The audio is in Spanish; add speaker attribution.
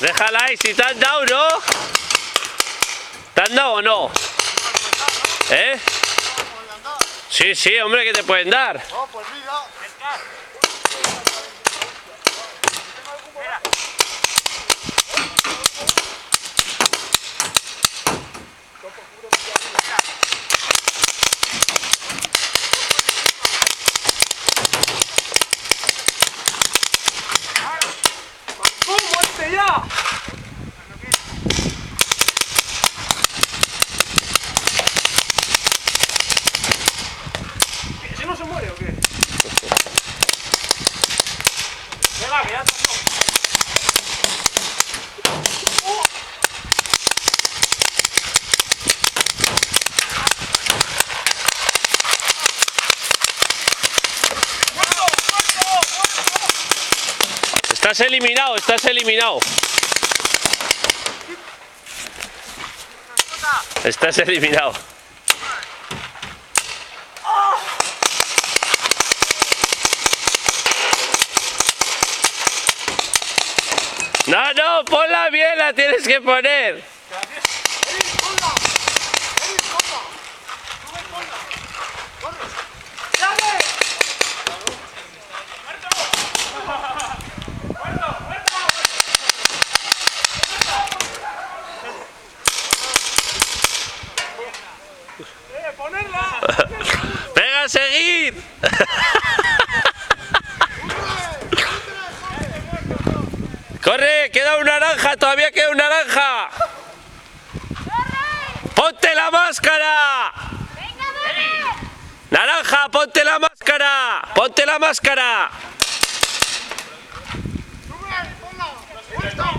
Speaker 1: Déjala ahí, si te han dado, ¿no? ¿Te han dado o no? ¿Eh? Sí, sí, hombre, que te pueden dar.
Speaker 2: No, pues mira.
Speaker 3: ¡Muerte ya! ¿Ese no se muere o qué? Venga, que ya está.
Speaker 1: Estás eliminado, estás eliminado. Estás eliminado. No, no, ponla bien, la tienes que poner.
Speaker 3: ¡Ponerla!
Speaker 1: ¡Venga a seguir! ¡Corre! ¡Queda un naranja! ¡Todavía queda un naranja! ¡Ponte la máscara! ¡Naranja! ¡Ponte la máscara! ¡Ponte la máscara!
Speaker 2: ¡Sube! ¡Ponla!